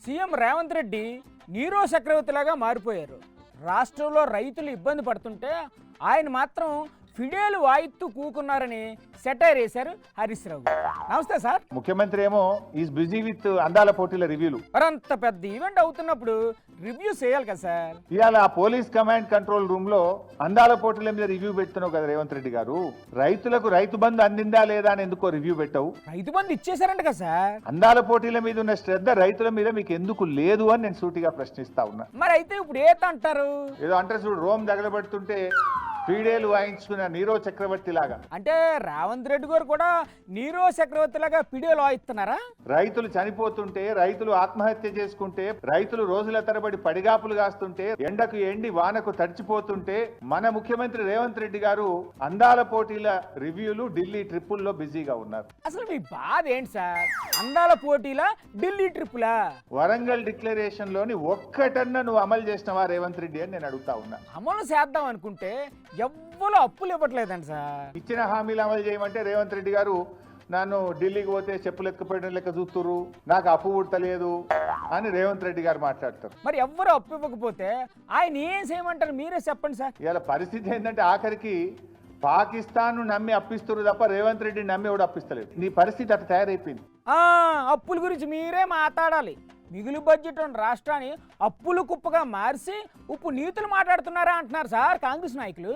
CM Revanth Reddy Nero చక్రవర్తిలాగా మారిపోయారు. రాష్ట్రంలో రైతులు ఇబ్బంది పడుతుంటే ఆయన మాత్రం ఫిడేలు వాయిత్తు కూకున్నారని సెటైర్ వేశారు హరీష్ రావు. నమస్తే సార్. ముఖ్యమంత్రి ఏమో ఈజ్ బిజీ విత్ అందాల పోటీల రివ్యూలు. మరంత పెద్ద ఈవెంట్ అవుతున్నప్పుడు రివ్యూ చేయాలి కదా సార్. ఇవాళ ఆ పోలీస్ కమాండ్ కంట్రోల్ రూమ్ లో అందాల పోటీల మీద రివ్యూ పెడుతున్నావు కదా రేవంత్ రెడ్డి గారు. రైతులకు రైతు బంధు అందిందా లేదా అని ఎందుకో రివ్యూ పెట్టవు. రైతు బంధు ఇచ్చేసారంట కదా సార్. అందాల పోటీల మీద ఉన్న శ్రద్ధ రైతుల మీద మీకు ఎందుకు లేదు అని నేను సూటిగా ప్రశ్నిస్తా ఉన్నా. మరి అయితే ఇప్పుడు ఏత అంటారు? ఏదో అంటే చూడు, రోమ్ తగలబెడుతుంటే పీడేలు వాయించుకున్న నీరో చక్రవర్తి లాగా. అంటే రేవంత్ రెడ్డి గారు కూడా నీరో చక్రవర్తి లాగా పిడియోలు వాయిస్తున్నారా? రైతులు చనిపోతుంటే, రైతులు ఆత్మహత్య చేసుకుంటే, రైతులు రోజుల తరబడి పడిగాపులు కాస్తుంటే, ఎండకు ఎండి వానకు తడిచిపోతుంటే మన ముఖ్యమంత్రి రేవంత్ రెడ్డి గారు అందాల పోటీల రివ్యూలు, ఢిల్లీ ట్రిప్పుల్లో బిజీగా ఉన్నారు. అసలు మీ బాధ ఏంటి సార్? అందాల పోటీల ఢిల్లీ ట్రిప్పులా? వరంగల్ డిక్లరేషన్ లోని ఒక్కటన్నా నువ్వు అమలు చేసినవా రేవంత్ రెడ్డి అని నేను అడుగుతా ఉన్నా. అమలు చేద్దాం అనుకుంటే ఎవ్వరు అప్పులు ఇవ్వట్లేదండి సార్. ఇచ్చిన హామీలు అమలు చేయమంటే రేవంత్ రెడ్డి గారు నన్ను ఢిల్లీకి పోతే చెప్పులు ఎత్తుకుపోయడం లెక్క చూస్తురు, నాకు అప్పు పుడతలేదు అని రేవంత్ రెడ్డి గారు మాట్లాడతారు. మరి ఎవ్వరు అప్పు ఇవ్వకపోతే ఆయన ఏం చేయమంటారు? మీరే చెప్పండి సార్. ఇలా పరిస్థితి ఏంటంటే ఆఖరికి పాకిస్తాన్ నమ్మి అప్పిస్తున్నారు తప్ప రేవంత్ రెడ్డి నమ్మి ఎవడు అప్పిస్తలేదు. నీ పరిస్థితి అట్లా తయారైపోయింది. అప్పుల గురించి మీరే మాట్లాడాలి. మిగులు బడ్జెట్ ఉన్న రాష్ట్రాన్ని అప్పులు కుప్పగా మార్చి ఉప్పు నీతులు మాట్లాడుతున్నారా అంటున్నారు సార్ కాంగ్రెస్ నాయకులు.